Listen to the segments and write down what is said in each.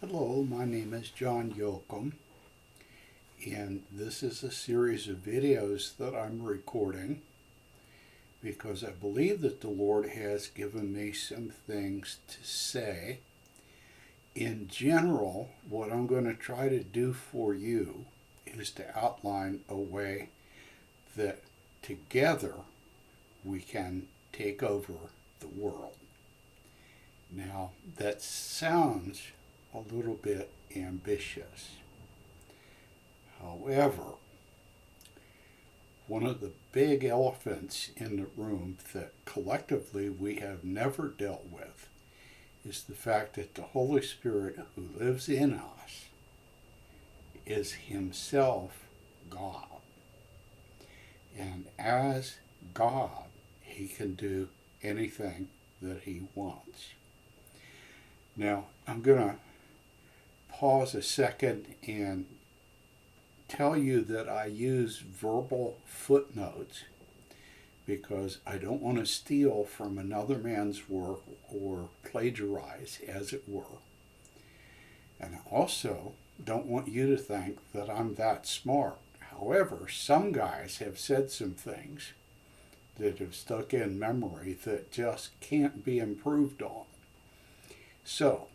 Hello, my name is John Yoakum, and this is a series of videos that I'm recording because I believe that the Lord has given me some things to say. In general, what I'm going to try to do for you is to outline a way that together we can take over the world. Now, that sounds a little bit ambitious. However, one of the big elephants in the room that collectively we have never dealt with is the fact that the Holy Spirit who lives in us is himself God. And as God, he can do anything that he wants. Now, I'm going to pause a second and tell you that I use verbal footnotes because I don't want to steal from another man's work or plagiarize, as it were. And I also don't want you to think that I'm that smart. However, some guys have said some things that have stuck in memory that just can't be improved on. So,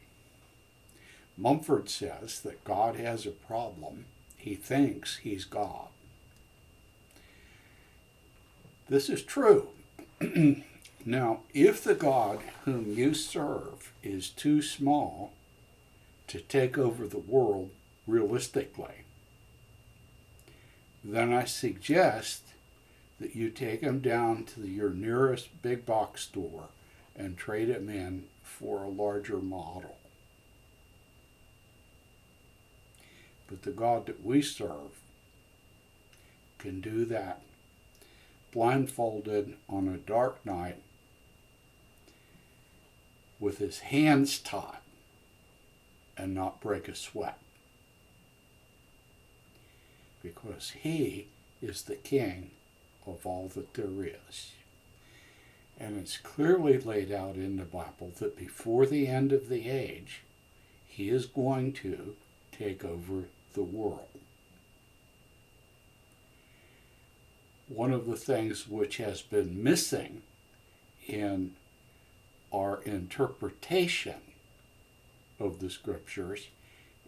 Mumford says that God has a problem. He thinks he's God. This is true. Now, if the God whom you serve is too small to take over the world realistically, then I suggest that you take him down to your nearest big box store and trade him in for a larger model. But the God that we serve can do that blindfolded on a dark night with his hands tied and not break a sweat. Because he is the king of all that there is. And it's clearly laid out in the Bible that before the end of the age, he is going to take over the world. One of the things which has been missing in our interpretation of the scriptures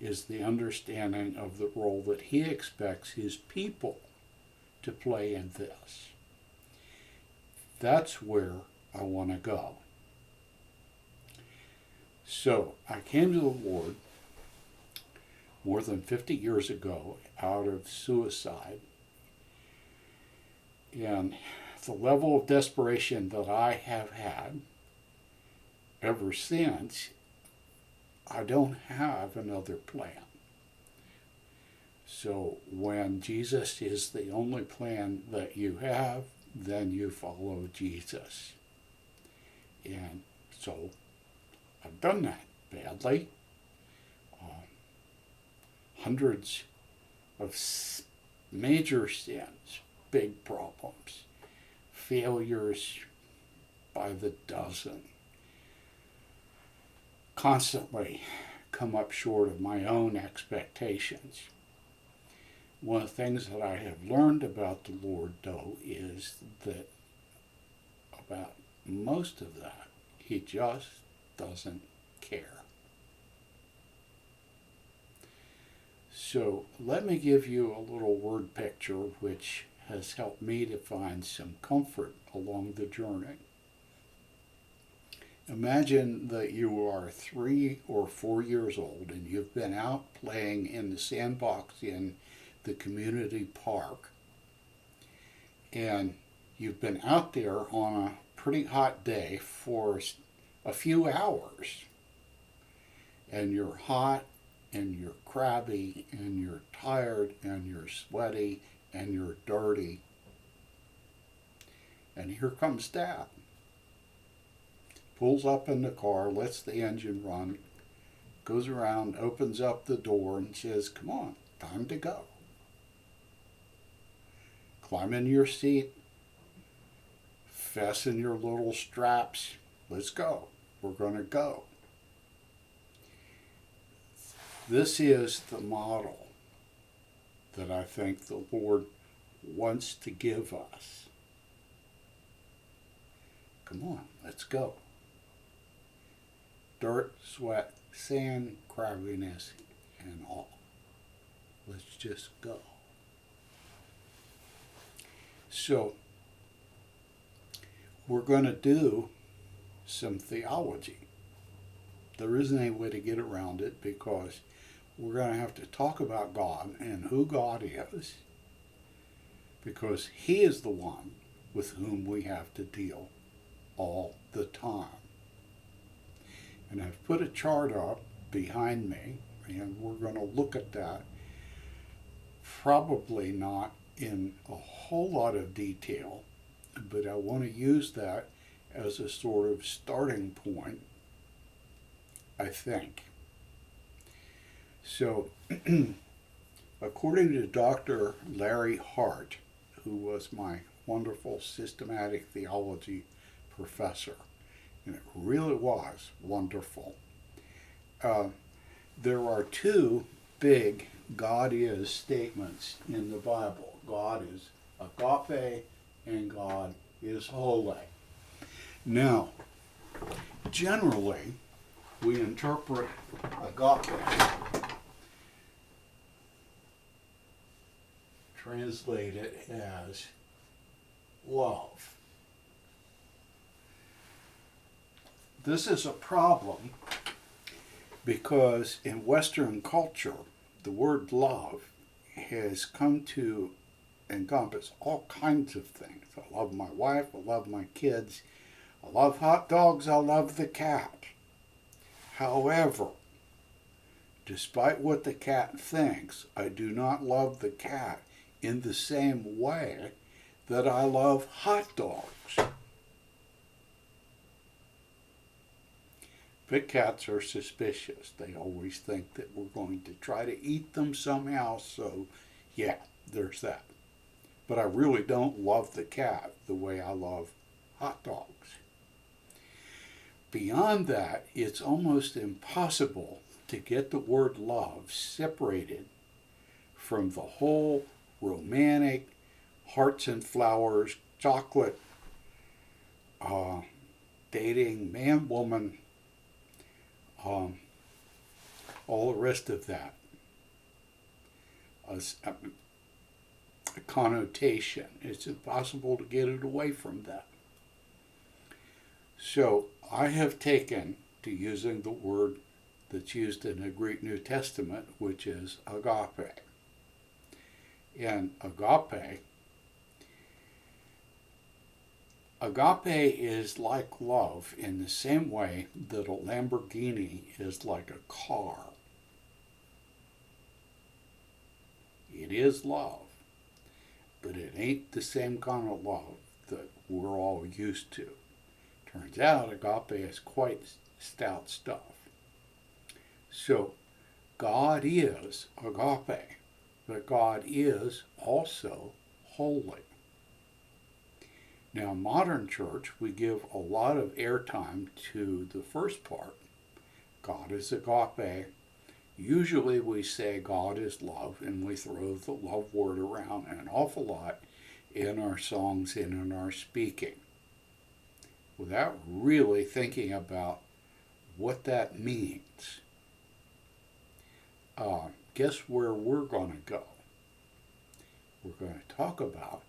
is the understanding of the role that he expects his people to play in this. That's where I want to go. So I came to the Lord more than 50 years ago out of suicide. And the level of desperation that I have had ever since, I don't have another plan. So when Jesus is the only plan that you have, then you follow Jesus. And so I've done that badly. Hundreds of major sins, big problems, failures by the dozen, constantly come up short of my own expectations. One of the things that I have learned about the Lord, though, is that about most of that, he just doesn't care. So let me give you a little word picture which has helped me to find some comfort along the journey. Imagine that you are 3 or 4 years old and you've been out playing in the sandbox in the community park. And you've been out there on a pretty hot day for a few hours. And you're hot, and you're crabby, and you're tired, and you're sweaty, and you're dirty. And here comes Dad. Pulls up in the car, lets the engine run, goes around, opens up the door, and says, "Come on, time to go. Climb in your seat, fasten your little straps, let's go. We're going to go." This is the model that I think the Lord wants to give us. Come on, let's go. Dirt, sweat, sand, crabiness, and all. Let's just go. So, we're going to do some theology. There isn't any way to get around it because we're going to have to talk about God and who God is, because He is the one with whom we have to deal all the time. And I've put a chart up behind me, and we're going to look at that, probably not in a whole lot of detail, but I want to use that as a sort of starting point, I think. So, according to Dr. Larry Hart, who was my wonderful systematic theology professor, and it really was wonderful, there are two big God is statements in the Bible. God is agape and God is holy. Now, generally, we interpret agape, translate it as love. This is a problem because in Western culture, the word love has come to encompass all kinds of things. I love my wife, I love my kids, I love hot dogs, I love the cat. However, despite what the cat thinks, I do not love the cat in the same way that I love hot dogs. Big cats are suspicious. They always think that we're going to try to eat them somehow, so yeah, there's that. But I really don't love the cat the way I love hot dogs. Beyond that, it's almost impossible to get the word love separated from the whole romantic, hearts and flowers, chocolate, dating, man, woman, all the rest of that. A connotation. It's impossible to get it away from that. So I have taken to using the word that's used in the Greek New Testament, which is agape. And agape is like love in the same way that a Lamborghini is like a car. It is love, but it ain't the same kind of love that we're all used to. Turns out agape is quite stout stuff. So God is agape, but God is also holy. Now, in modern church, we give a lot of airtime to the first part. God is agape. Usually we say God is love, and we throw the love word around an awful lot in our songs and in our speaking, without really thinking about what that means. Guess where we're going to go? We're going to talk about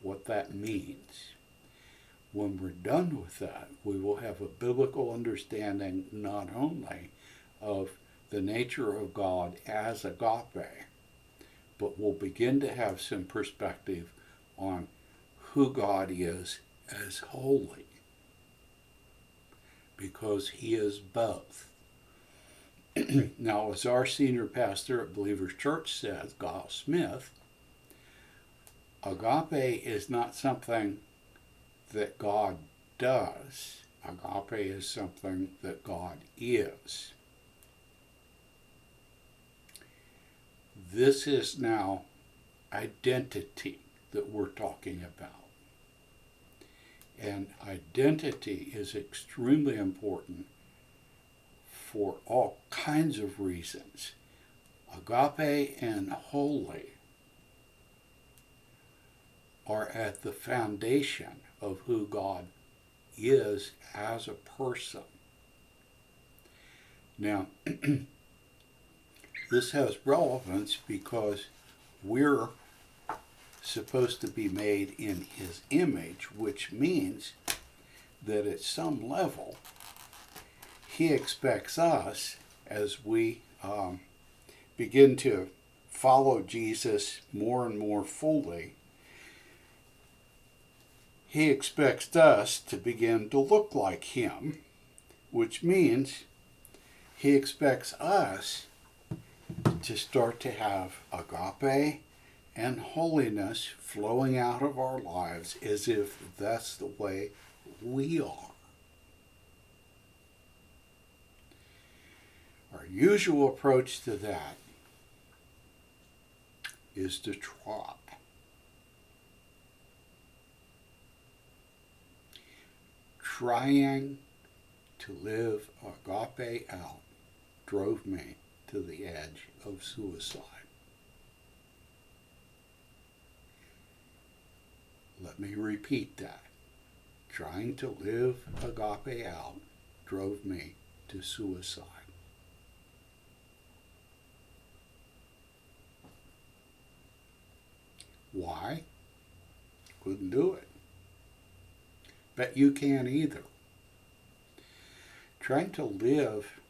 what that means. When we're done with that, we will have a biblical understanding not only of the nature of God as agape, but we'll begin to have some perspective on who God is as holy, because He is both. Now, as our senior pastor at Believers Church says, Giles Smith, agape is not something that God does. Agape is something that God is. This is now identity that we're talking about. And identity is extremely important for all kinds of reasons. Agape and holy are at the foundation of who God is as a person. Now, this has relevance because we're supposed to be made in His image, which means that at some level, He expects us, as we begin to follow Jesus more and more fully, He expects us to begin to look like Him, which means He expects us to start to have agape and holiness flowing out of our lives as if that's the way we are. Our usual approach to that is to try. Trying to live agape out drove me to the edge of suicide. Let me repeat that. Trying to live agape out drove me to suicide. Why? Couldn't do it. Bet you can't either. Trying to live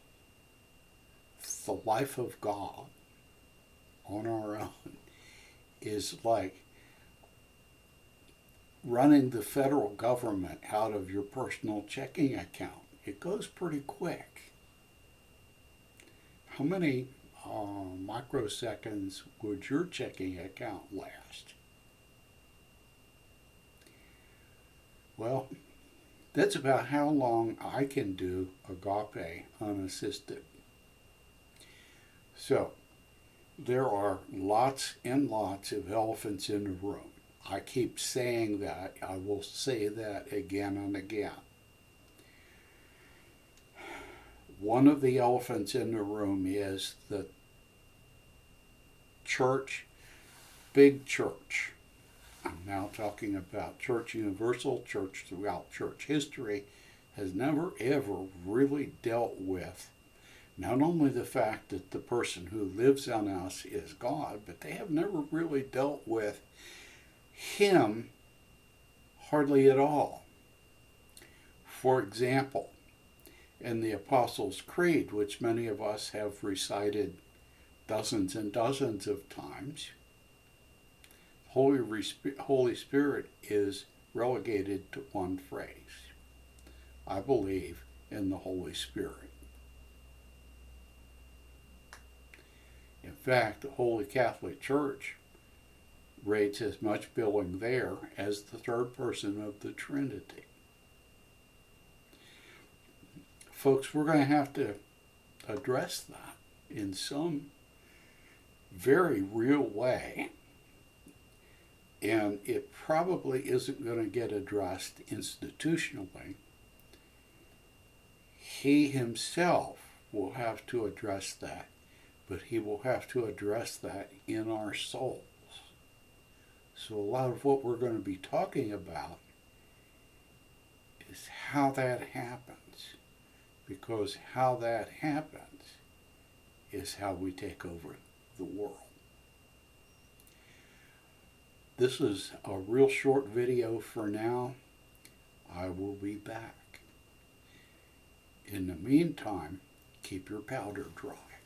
the life of God on our own is like running the federal government out of your personal checking account. It goes pretty quick. How many microseconds would your checking account last? Well, that's about how long I can do agape unassisted. So, there are lots and lots of elephants in the room. I keep saying that. I will say that again and again. One of the elephants in the room is the church, big church. I'm now talking about Church Universal, church throughout church history, has never ever really dealt with not only the fact that the person who lives in us is God, but they have never really dealt with Him hardly at all. For example, in the Apostles' Creed, which many of us have recited dozens and dozens of times, Holy Spirit is relegated to one phrase. I believe in the Holy Spirit. In fact, the Holy Catholic Church rates as much billing there as the third person of the Trinity. Folks, we're going to have to address that in some very real way. And it probably isn't going to get addressed institutionally. He himself will have to address that, but he will have to address that in our souls. So a lot of what we're going to be talking about is how that happens, because how that happens is how we take over the world. This is a real short video for now. I will be back. In the meantime, keep your powder dry.